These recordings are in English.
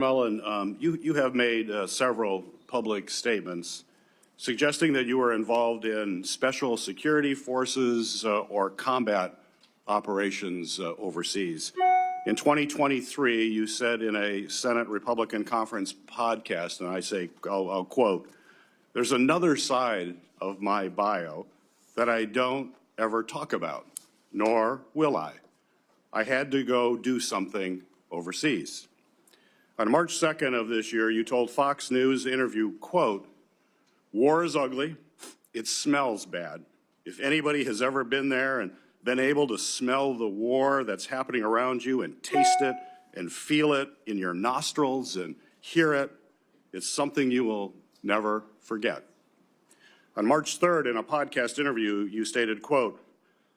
Mullin, you have made several public statements suggesting that you were involved in special security forces or combat operations overseas. In 2023, you said in a Senate Republican Conference podcast, and I'll quote, "There's another side of my bio that I don't ever talk about, nor will I. I had to go do something overseas." On March 2nd of this year, you told Fox News interview, quote, "War is ugly. It smells bad. If anybody has ever been there and been able to smell the war that's happening around you and taste it and feel it in your nostrils and hear it, it's something you will never forget." On March 3rd, in a podcast interview, you stated, quote,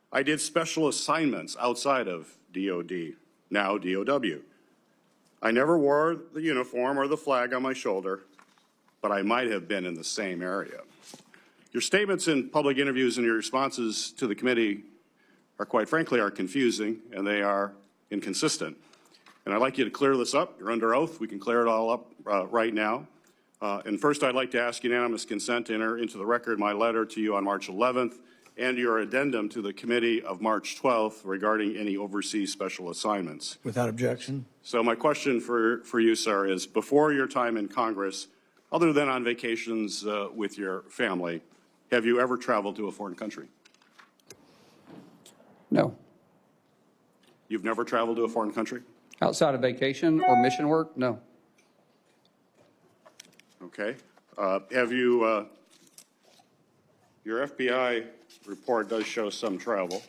"I did special assignments outside of DOD, now DOW. I never wore the uniform or the flag on my shoulder, but I might have been in the same area." Your statements in public interviews and your responses to the committee are, quite frankly, confusing, and they are inconsistent. And I'd like you to clear this up. You're under oath. We can clear it all up right now. And first, I'd like to ask unanimous consent to enter into the record my letter to you on March 11th and your addendum to the committee of March 12th regarding any overseas special assignments. Without objection. So my question for you, sir, is before your time in Congress, other than on vacations with your family, have you ever traveled to a foreign country? No. You've never traveled to a foreign country? Outside of vacation or mission work? No. Okay. Have you, your FBI report does show some travel.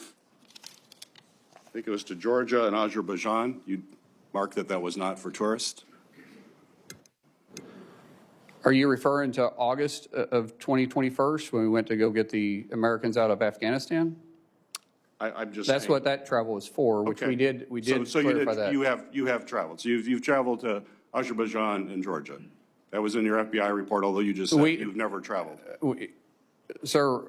I think it was to Georgia and Azerbaijan. You marked that was not for tourists. Are you referring to August of 2021 when we went to go get the Americans out of Afghanistan? I'm just That's saying. what that travel was for, which Okay. we did So clarify that. you have traveled. So you've traveled to Azerbaijan and Georgia. That was in your FBI report, although you just said you've never traveled. Sir,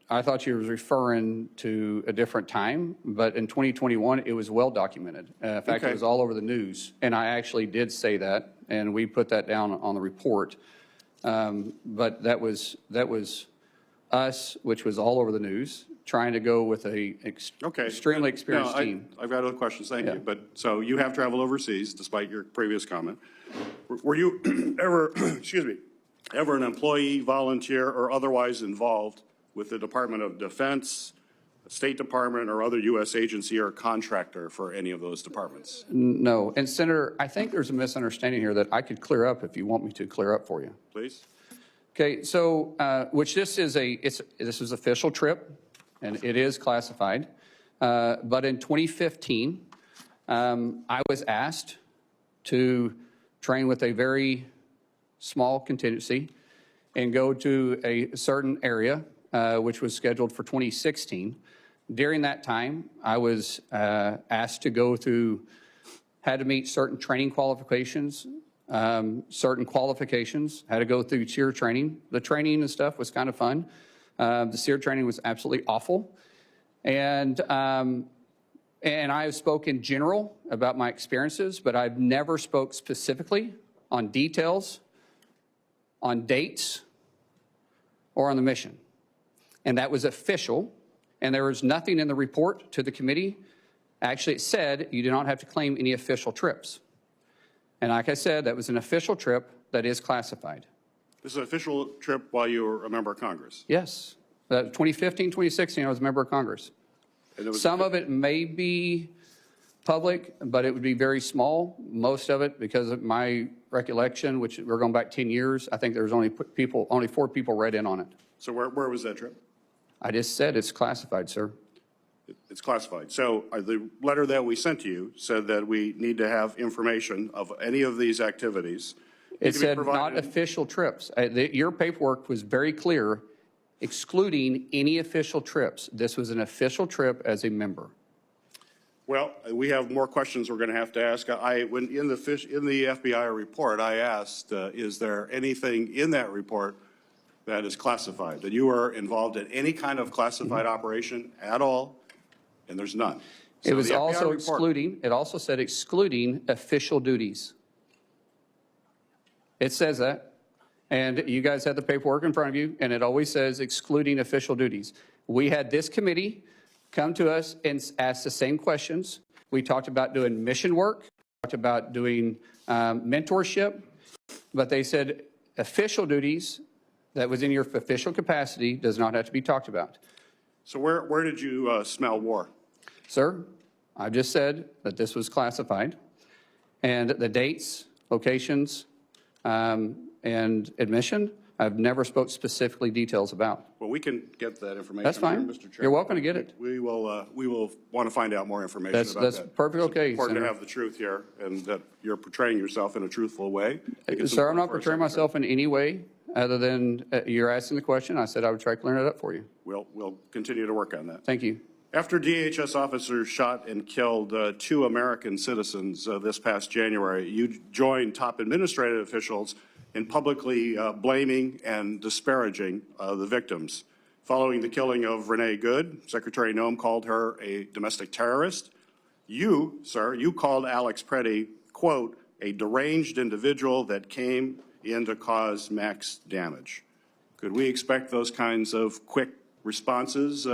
I thought you were referring to a different time, but in 2021, it was well documented. In fact, It was all over the news, and I actually did say that, and we put that down on the report. But that was us, which was all over the news, trying to go with a extremely experienced team. I've got other questions, thank you. But so you have traveled overseas, despite your previous comment. Were you ever, excuse me, ever an employee, volunteer, or otherwise involved with the Department of Defense, State Department, or other U.S. agency or contractor for any of those departments? No. And Senator, I think there's a misunderstanding here that I could clear up if you want me to clear up for you. Please. Okay, so, which this is official trip, and it is classified. But in 2015, I was asked to train with a very small contingency and go to a certain area, which was scheduled for 2016. During that time, I was asked to go through, had to meet certain training qualifications, had to go through SEER training. The training and stuff was kind of fun. The SEER training was absolutely awful. And I have spoken in general about my experiences, but I've never spoke specifically on details, on dates, or on the mission. And that was official, and there was nothing in the report to the committee. Actually, it said you do not have to claim any official trips. And like I said, that was an official trip that is classified. This is an official trip while you were a member of Congress? Yes. 2015, 2016, I was a member of Congress. Some of it may be public, but it would be very small. Most of it, because of my recollection, which we're going back 10 years, I think there was only 4 people read in on it. So where was that trip? I just said it's classified, sir. It's classified. So the letter that we sent to you said that we need to have information of any of these activities. It said not official trips. Your paperwork was very clear, excluding any official trips. This was an official trip as a member. Well, we have more questions we're going to have to ask. When in the FBI report, I asked, is there anything in that report that is classified, that you were involved in any kind of classified operation at all? And there's none. It was also excluding, it also said excluding official duties. It says that. And you guys have the paperwork in front of you, and it always says excluding official duties. We had this committee come to us and ask the same questions. We talked about doing mission work, talked about doing mentorship, but they said official duties that was in your official capacity does not have to be talked about. So where did you smell war? Sir, I just said that this was classified, and the dates, locations, and admission, I've never spoke specifically details about. Well, we can get that information. That's fine. Mr. Chair. You're welcome to get it. We will want to find out more information about that. That's perfectly okay, It's important to Senator. have the truth here and that you're portraying yourself in a truthful way. Sir, I'm not portraying myself in any way other than you're asking the question. I said I would try clearing it up for you. We'll continue to work on that. Thank you. After DHS officers shot and killed 2 American citizens this past January, you joined top administrative officials in publicly blaming and disparaging the victims. Following the killing of Renee Good, Secretary Noem called her a domestic terrorist. You, sir, you called Alex Preddy, quote, a deranged individual that came in to cause max damage. Could we expect those kinds of quick responses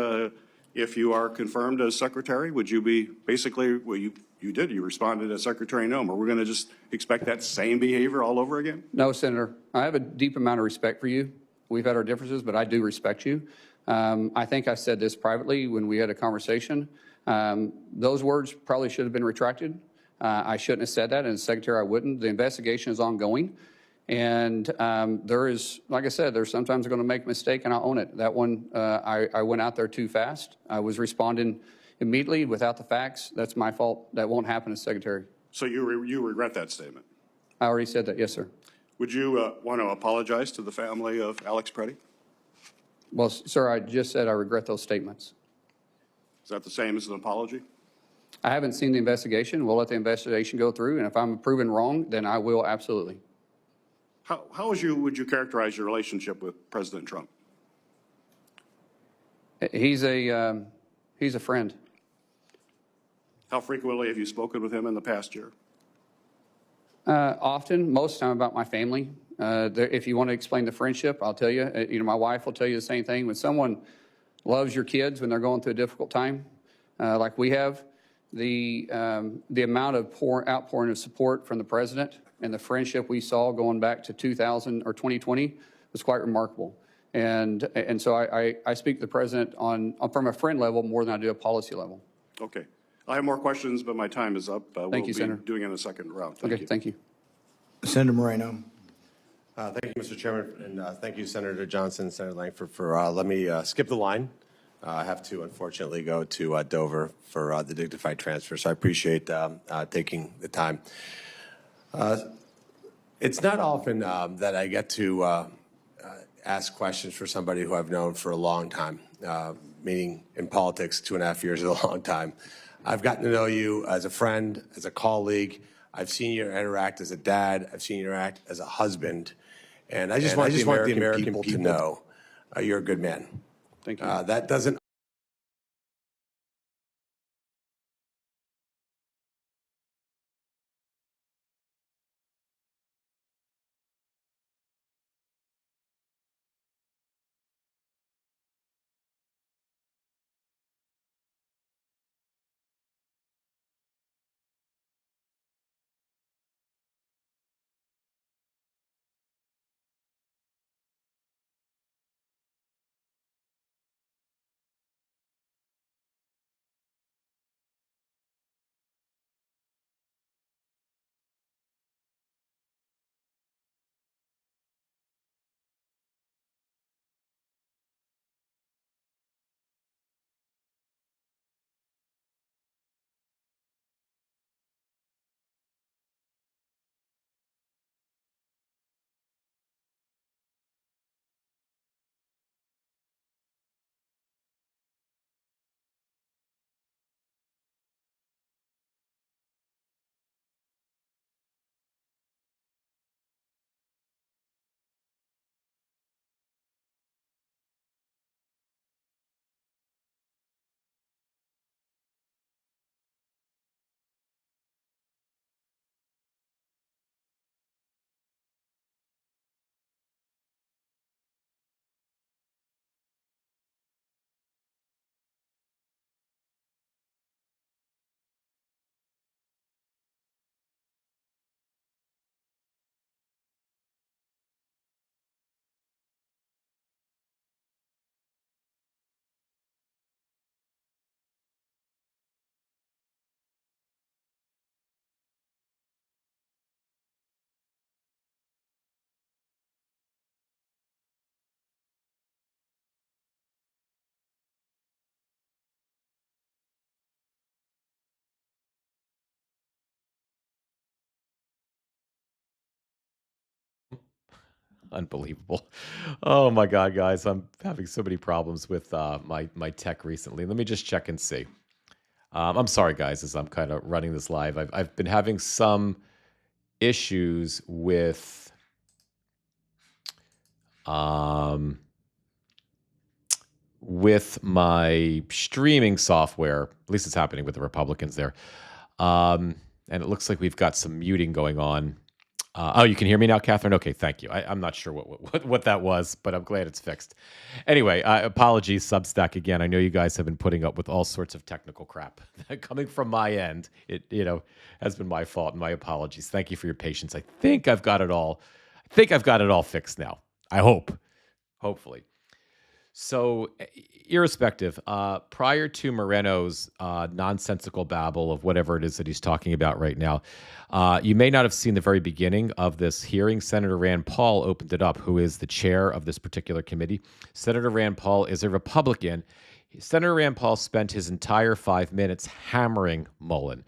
if you are confirmed as Secretary? Would you be basically, well, you did, you responded as Secretary Noem. Are we going to just expect that same behavior all over again? No, Senator. I have a deep amount of respect for you. We've had our differences, but I do respect you. I think I said this privately when we had a conversation. Those words probably should have been retracted. I shouldn't have said that, and as Secretary, I wouldn't. The investigation is ongoing, and there is, like I said, there's sometimes going to make a mistake, and I'll own it. That one, I went out there too fast. I was responding immediately without the facts. That's my fault. That won't happen as Secretary. So you regret that statement? I already said that, yes, sir. Would you want to apologize to the family of Alex Preddy? Well, sir, I just said I regret those statements. Is that the same as an apology? I haven't seen the investigation. We'll let the investigation go through, and if I'm proven wrong, then I will absolutely. How would you characterize your relationship with President Trump? He's a friend. How frequently have you spoken with him in the past year? Often, most of the time about my family. If you want to explain the friendship, I'll tell you. My wife will tell you the same thing. When someone loves your kids when they're going through a difficult time, like we have, the amount of outpouring of support from the president and the friendship we saw going back to 2000 or 2020 was quite remarkable. And so I speak to the president from a friend level more than I do a policy level. Okay. I have more questions, but my time is up. Thank you, Senator. Doing it in a second round. Okay, thank you. Senator Moreno. Thank you, Mr. Chairman, and thank you, Senator Johnson, Senator Langford, for letting me skip the line. I have to, unfortunately, go to Dover for the dignified transfer, so I appreciate taking the time. It's not often that I get to ask questions for somebody who I've known for a long time, meaning in politics, 2.5 years is a long time. I've gotten to know you as a friend, as a colleague. I've seen you interact as a dad. I've seen you interact as a husband. And I just want the American people to know you're a good man. Thank you. That doesn't Unbelievable. Oh my God, guys, I'm having so many problems with my tech recently. Let me just check and see. I'm sorry, guys, as I'm kind of running this live. I've been having some issues um, with my streaming software. At least it's happening with the Republicans there. And it looks like we've got some muting going on. Oh, you can hear me now, Catherine? Okay, thank you. I'm not sure what that was, but I'm glad it's fixed. Anyway, apologies, Substack again. I know you guys have been putting up with all sorts of technical crap coming from my end. It has been my fault, and my apologies. Thank you for your patience. I think I've got it all. Fixed now. I hope, hopefully. So, irrespective, prior to Moreno's nonsensical babble of whatever it is that he's talking about right now, you may not have seen the very beginning of this hearing. Senator Rand Paul opened it up, who is the chair of this particular committee. Senator Rand Paul is a Republican. Senator Rand Paul spent his entire 5 minutes hammering Mullin.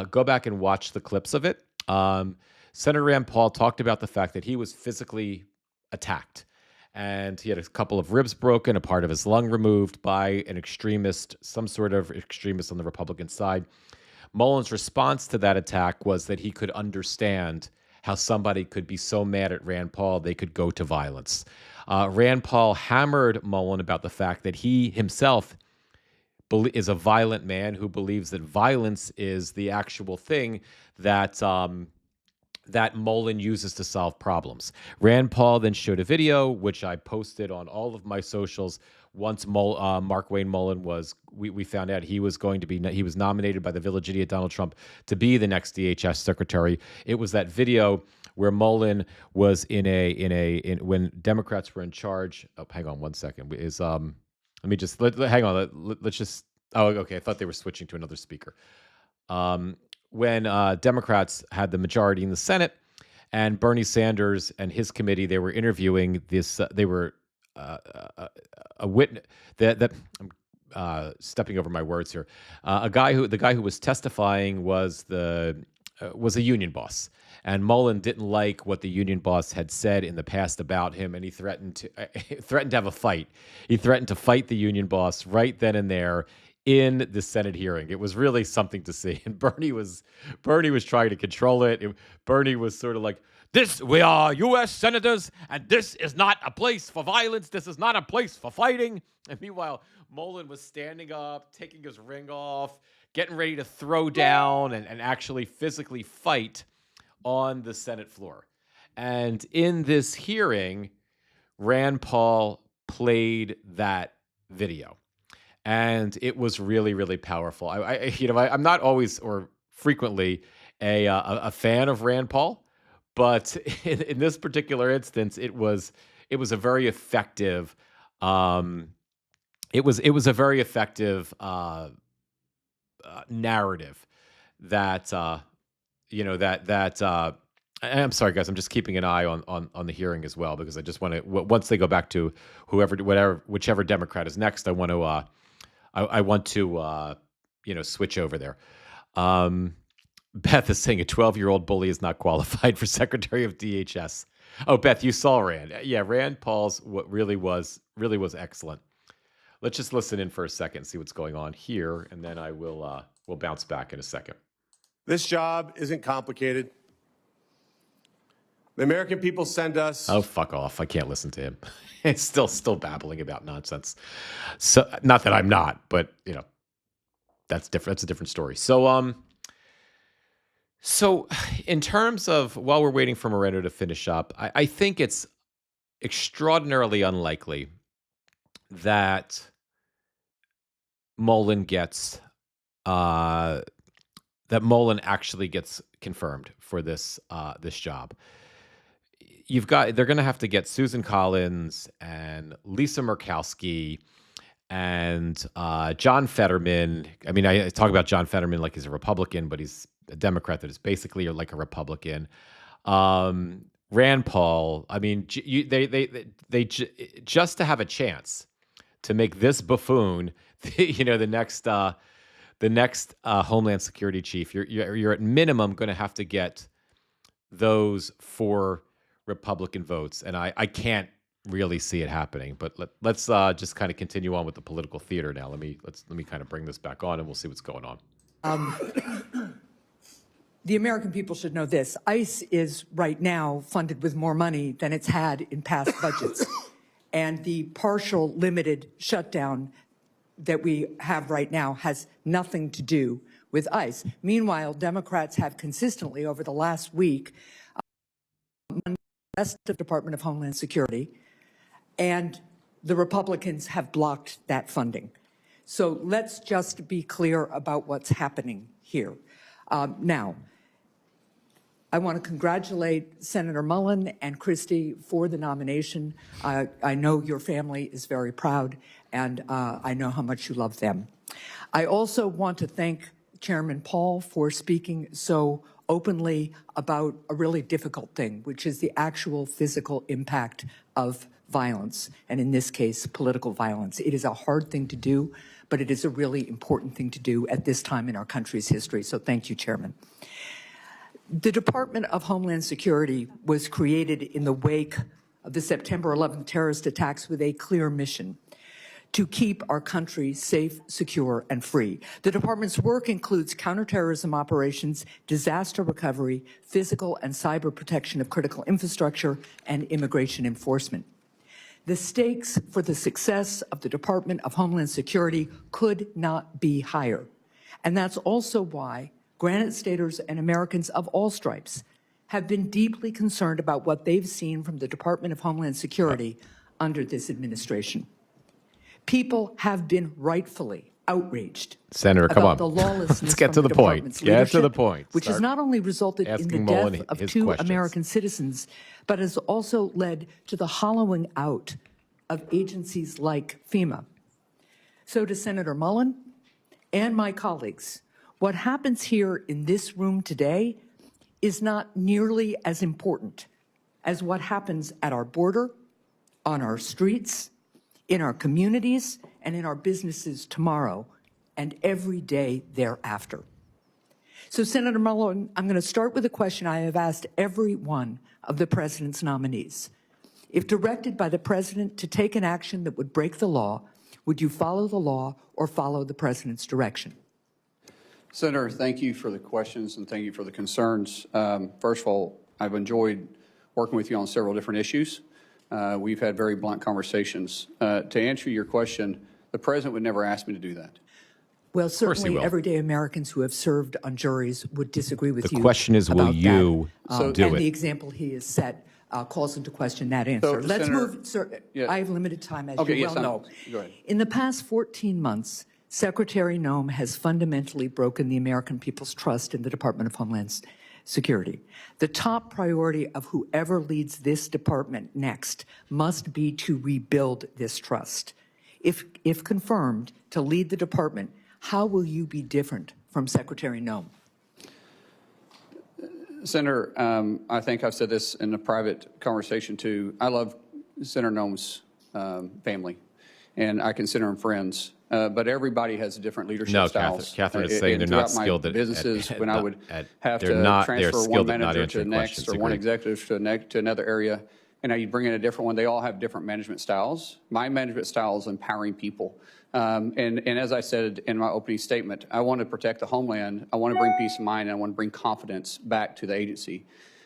Go back and watch the clips of it. Senator Rand Paul talked about the fact that he was physically attacked. And he had a couple of ribs broken, a part of his lung removed by an extremist, some sort of extremist on the Republican side. Mullin's response to that attack was that he could understand how somebody could be so mad at Rand Paul they could go to violence. Rand Paul hammered Mullin about the fact that he himself is a violent man who believes that violence is the actual thing that that Mullin uses to solve problems. Rand Paul then showed a video, which I posted on all of my socials. Once Mark-Wayne Mullin we found out he was nominated by the village idiot Donald Trump to be the next DHS Secretary. It was that video where Mullin was when Democrats were in charge. Oh, hang on one second. Hang on. Let's just. Oh, okay. I thought they were switching to another speaker. When Democrats had the majority in the Senate, and Bernie Sanders and his committee, they were interviewing this. They were a witness. I'm stepping over my words here. The guy who was testifying was a union boss, and Mullin didn't like what the union boss had said in the past about him, and he threatened to have a fight. He threatened to fight the union boss right then and there in the Senate hearing. It was really something to see. And Bernie was trying to control it. Bernie was sort of like, we are U.S. senators, and this is not a place for violence. This is not a place for fighting. And meanwhile, Mullin was standing up, taking his ring off, getting ready to throw down and actually physically fight on the Senate floor. And in this hearing, Rand Paul played that video. And it was really, really powerful. I'm not always or frequently a fan of Rand Paul, but in this particular instance, it was a very effective. It was a very effective narrative that I'm sorry, guys. I'm just keeping an eye on the hearing as well, because I just want to. Once they go back to whichever Democrat is next, I want to. I want to, switch over there. Beth is saying a 12-year-old bully is not qualified for Secretary of DHS. Oh, Beth, you saw Rand. Yeah, Rand Paul's what really was excellent. Let's just listen in for a second and see what's going on here, and then we'll bounce back in a second. This job isn't complicated. The American people send us. Oh, fuck off. I can't listen to him. It's still babbling about nonsense. So, not that I'm not, but, that's different. That's a different story. So, in terms of, while we're waiting for Moreno to finish up, I think it's extraordinarily unlikely that Mullin actually gets confirmed for this job. They're going to have to get Susan Collins and Lisa Murkowski and John Fetterman. I mean, I talk about John Fetterman like he's a Republican, but he's a Democrat that is basically like a Republican. Rand Paul. I mean, they just to have a chance to make this buffoon, the next Homeland Security chief. You're at minimum going to have to get those four Republican votes, and I can't really see it happening. But let's just kind of continue on with the political theater now. Let me kind of bring this back on, and we'll see what's going on. The American people should know this. ICE is right now funded with more money than it's had in past budgets. And the partial limited shutdown that we have right now has nothing to do with ICE. Meanwhile, Democrats have consistently over the last week the Department of Homeland Security, and the Republicans have blocked that funding. So let's just be clear about what's happening here. Now, I want to congratulate Senator Mullin and Christie for the nomination. I know your family is very proud, and I know how much you love them. I also want to thank Chairman Paul for speaking so openly about a really difficult thing, which is the actual physical impact of violence, and in this case, political violence. It is a hard thing to do, but it is a really important thing to do at this time in our country's history. So thank you, Chairman. The Department of Homeland Security was created in the wake of the September 11th terrorist attacks with a clear mission: to keep our country safe, secure, and free. The department's work includes counterterrorism operations, disaster recovery, physical and cyber protection of critical infrastructure, and immigration enforcement. The stakes for the success of the Department of Homeland Security could not be higher. And that's also why Granite Staters and Americans of all stripes have been deeply concerned about what they've seen from the Department of Homeland Security under this administration. People have been rightfully outraged Senator, come about on. the lawlessness Let's get from to the point. department's Get to the leadership, point. which has Start not only resulted in the asking death Mullin of his 2 questions. American citizens, but has also led to the hollowing out of agencies like FEMA. So to Senator Mullin and my colleagues, what happens here in this room today is not nearly as important as what happens at our border, on our streets, in our communities, and in our businesses tomorrow and every day thereafter. So, Senator Mullin, I'm going to start with a question I have asked every one of the president's nominees. If directed by the president to take an action that would break the law, would you follow the law or follow the president's direction? Senator, thank you for the questions and thank you for the concerns. First of all, I've enjoyed working with you on several different issues. We've had very blunt conversations. To answer your question, the president would never ask me to do that. Well, course he certainly will. everyday Americans who have served on juries would disagree with you. The question is, will about you that. do and it? the example he has set calls into question that answer. So, Let's Senator, move, sir. yeah. I have limited time, as Okay, you yes, well know. go ahead. In the past 14 months, Secretary Noem has fundamentally broken the American people's trust in the Department of Homeland Security. The top priority of whoever leads this department next must be to rebuild this trust. If confirmed to lead the department, how will you be different from Secretary Noem? Senator, I think I've said this in a private conversation too. I love Senator Noem's family, and I consider them friends. But everybody has a different leadership No, styles. Catherine is saying they're not throughout my skilled at businesses, when I would have they're to not- they're transfer one skilled at not manager to the answering next, questions. or one Agreed. executive to another area, and now you bring in a different one. They all have different management styles. My management style is empowering people. And as I said in my opening statement, I want to protect the homeland. I want to bring peace of mind, and I want to bring confidence back to the agency.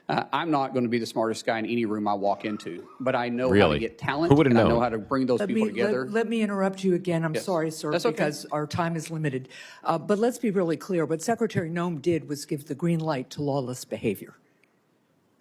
I'm not going to be the smartest guy in any room I walk into, but I know how Really? to get talent, Who would've and I know known? how to bring those people together. Let me interrupt you again. I'm Yes. sorry, sir, That's okay. because our time is limited. But let's be really clear. What Secretary Noem did was give the green light to lawless behavior.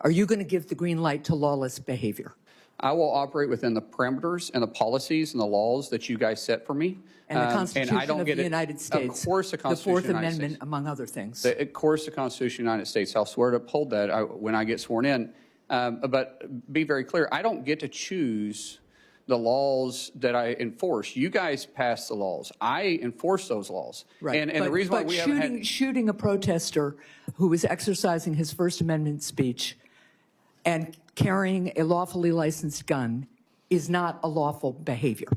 Are you going to give the green light to lawless behavior? I will operate within the parameters and the policies and the laws that you guys set for me. And the I Constitution don't of get the it- United States. Of course, the Constitution Fourth of the United Amendment, States. among other things. Of course, the Constitution of the United States. I'll swear to uphold that when I get sworn in. But be very clear, I don't get to choose the laws that I enforce. You guys pass the laws. I enforce those laws. Right. And but, the reason why but we haven't had... shooting a protester who was exercising his First Amendment speech and carrying a lawfully licensed gun is not a lawful behavior.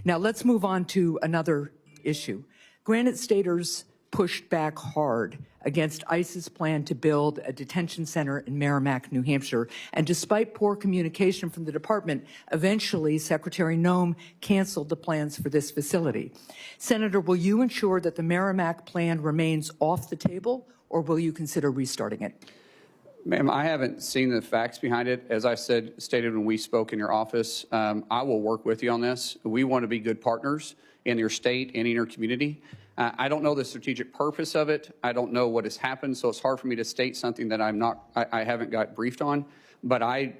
Now, let's move on to another issue. Granite Staters pushed back hard against ICE's plan to build a detention center in Merrimack, New Hampshire. And despite poor communication from the department, eventually Secretary Noem canceled the plans for this facility. Senator, will you ensure that the Merrimack plan remains off the table, or will you consider restarting it? Ma'am, I haven't seen the facts behind it. As I stated when we spoke in your office, I will work with you on this. We want to be good partners in your state and in your community. I don't know the strategic purpose of it. I don't know what has happened, so it's hard for me to state something that I haven't got briefed on. But I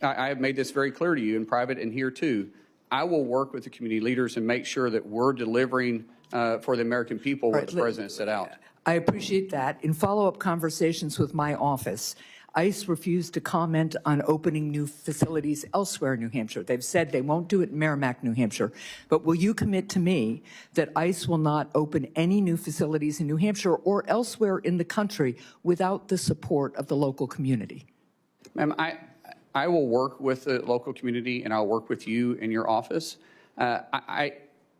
have made this very clear to you in private and here too. I will work with the community leaders and make sure that we're delivering for the American people what the president set out. I appreciate that. In follow-up conversations with my office, ICE refused to comment on opening new facilities elsewhere in New Hampshire. They've said they won't do it in Merrimack, New Hampshire. But will you commit to me that ICE will not open any new facilities in New Hampshire or elsewhere in the country without the support of the local community? Ma'am, I will work with the local community and I'll work with you in your office.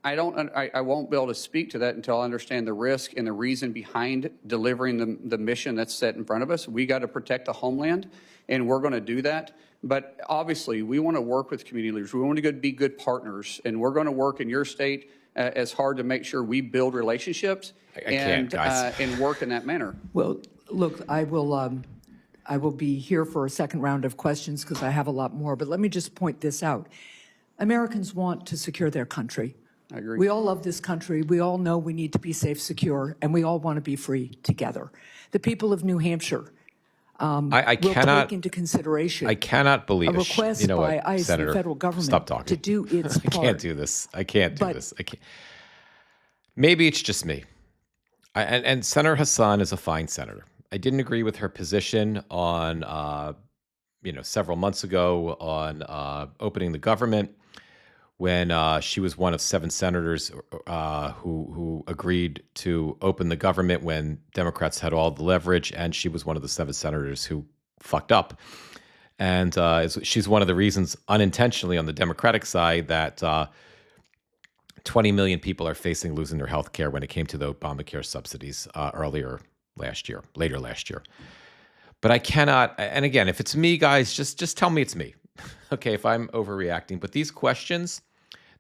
I won't be able to speak to that until I understand the risk and the reason behind delivering the mission that's set in front of us. We got to protect the homeland, and we're going to do that. But obviously, we want to work with community leaders. We want to be good partners, and we're going to work in your state as hard to make sure we build relationships and work in that manner. Well, look, I will be here for a second round of questions because I have a lot more. But let me just point this out. Americans want to secure their country. I agree. We all love this country. We all know we need to be safe, secure, and we all want to be free together. The people of New Hampshire will take into consideration I cannot believe a request by ICE and Senator, the federal government stop talking. to do its part. I can't do this. I can't do this. I can't. Maybe it's just me. And Senator Hassan is a fine senator. I didn't agree with her position on, several months ago on opening the government, when she was one of 7 senators who agreed to open the government when Democrats had all the leverage, and she was one of the 7 senators who fucked up. And she's one of the reasons, unintentionally on the Democratic side, that 20 million people are facing losing their health care when it came to the Obamacare subsidies later last year. But I cannot, and again, if it's me, guys, just tell me it's me. Okay, if I'm overreacting. But these questions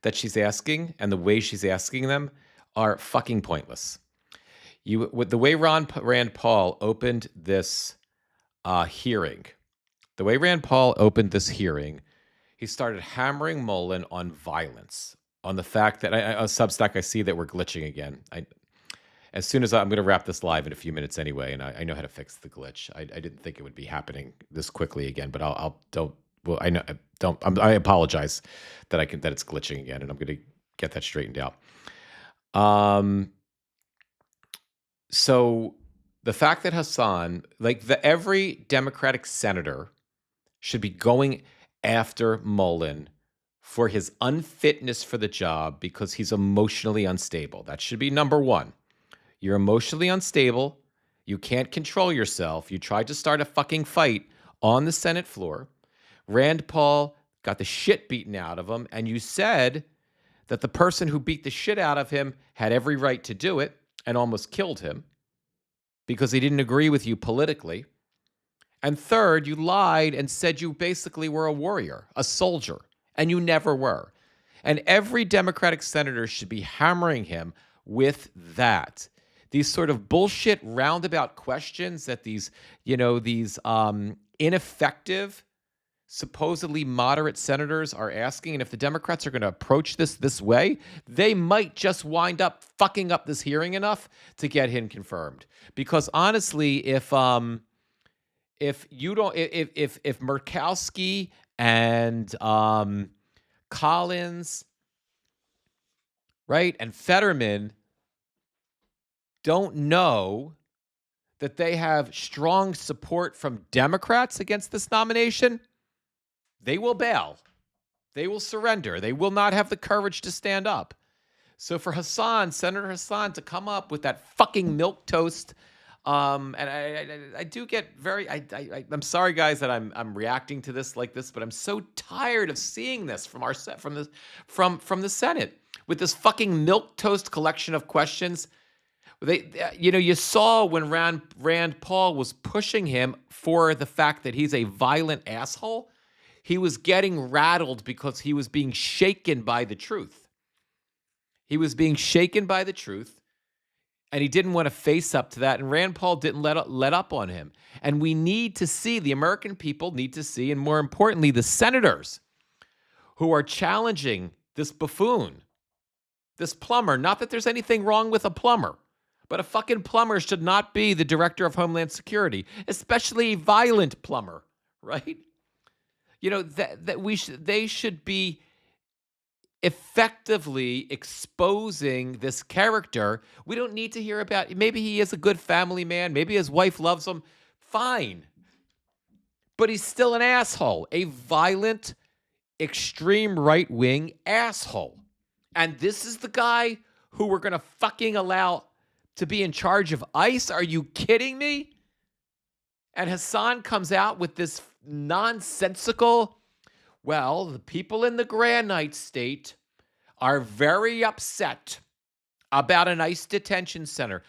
that she's asking and the way she's asking them are fucking pointless. With the way Rand Paul opened this hearing, he started hammering Mullin on violence, on the fact that on Substack, I see that we're glitching again. As soon as I'm going to wrap this live in a few minutes anyway, and I know how to fix the glitch. I didn't think it would be happening this quickly again, but I apologize that it's glitching again, and I'm going to get that straightened out. So the fact that Hassan, every Democratic senator should be going after Mullin for his unfitness for the job because he's emotionally unstable. That should be number one. You're emotionally unstable. You can't control yourself. You tried to start a fucking fight on the Senate floor. Rand Paul got the shit beaten out of him, and you said that the person who beat the shit out of him had every right to do it and almost killed him because he didn't agree with you politically. And third, you lied and said you basically were a warrior, a soldier, and you never were. And every Democratic senator should be hammering him with that. These sort of bullshit roundabout questions that these ineffective, supposedly moderate senators are asking. And if the Democrats are going to approach this way, they might just wind up fucking up this hearing enough to get him confirmed. Because honestly, if Murkowski and Collins, right, and Fetterman don't know that they have strong support from Democrats against this nomination, they will bail. They will surrender. They will not have the courage to stand up. So for Senator Hassan, to come up with that fucking milquetoast, and I do get very, I'm sorry, guys, that I'm reacting to this like this, but I'm so tired of seeing this from the Senate with this fucking milquetoast collection of questions. You saw when Rand Paul was pushing him for the fact that he's a violent asshole, he was getting rattled because he was being shaken by the truth. He was being shaken by the truth, and he didn't want to face up to that, and Rand Paul didn't let up on him. And we need to see, the American people need to see, and more importantly, the senators who are challenging this buffoon, this plumber. Not that there's anything wrong with a plumber, but a fucking plumber should not be the director of Homeland Security, especially a violent plumber, right? They should be effectively exposing this character. We don't need to hear about, maybe he is a good family man, maybe his wife loves him, fine. But he's still an asshole, a violent, extreme right-wing asshole. And this is the guy who we're going to fucking allow to be in charge of ICE? Are you kidding me? And Hassan comes out with this nonsensical, well, the people in the Granite State are very upset about an ICE detention center.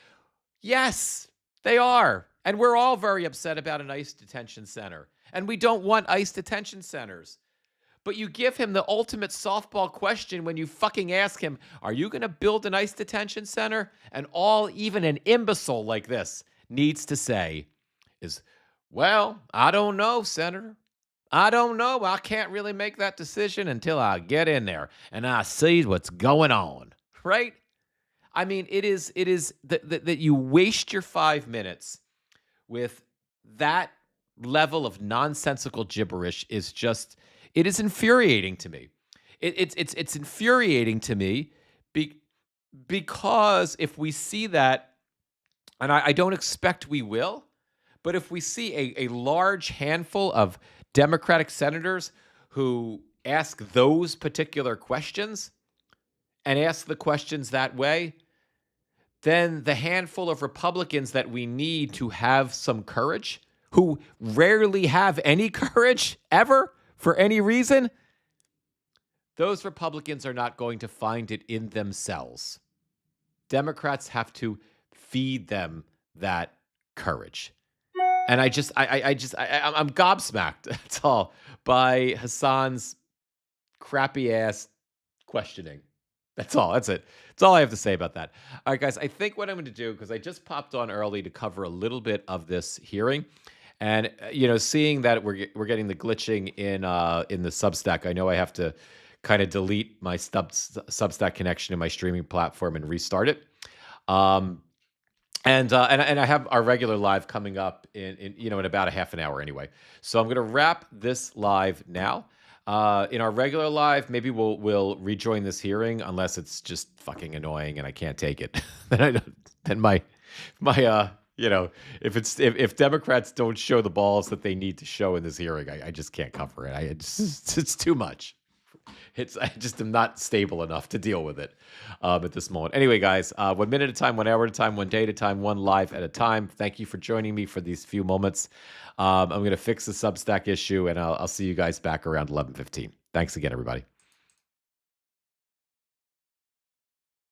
Yes, they are. And we're all very upset about an ICE detention center. And we don't want ICE detention centers. But you give him the ultimate softball question when you fucking ask him, are you going to build an ICE detention center? And all even an imbecile like this needs to say is, well, I don't know, Senator. I don't know. I can't really make that decision until I get in there and I see what's going on, right? I mean, it is that you waste your 5 minutes with that level of nonsensical gibberish is just, it is infuriating to me. It's infuriating to me because if we see that, and I don't expect we will, but if we see a large handful of Democratic senators who ask those particular questions and ask the questions that way, then the handful of Republicans that we need to have some courage, who rarely have any courage ever for any reason, those Republicans are not going to find it in themselves. Democrats have to feed them that courage. And I'm gobsmacked, that's all, by Hassan's crappy ass questioning. That's all. That's it. That's all I have to say about that. All right, guys, I think what I'm going to do, because I just popped on early to cover a little bit of this hearing, and seeing that we're getting the glitching in the Substack, I know I have to kind of delete my Substack connection in my streaming platform and restart it. And I have our regular live coming up in about a half an hour anyway. So I'm going to wrap this live now. In our regular live, maybe we'll rejoin this hearing unless it's just fucking annoying and I can't take it. Then if Democrats don't show the balls that they need to show in this hearing, I just can't cover it. It's too much. I just am not stable enough to deal with it at this moment. Anyway, guys, 1 minute at a time, 1 hour at a time, 1 day at a time, one live at a time. Thank you for joining me for these few moments. I'm going to fix the Substack issue, and I'll see you guys back around 11:15. Thanks again, everybody.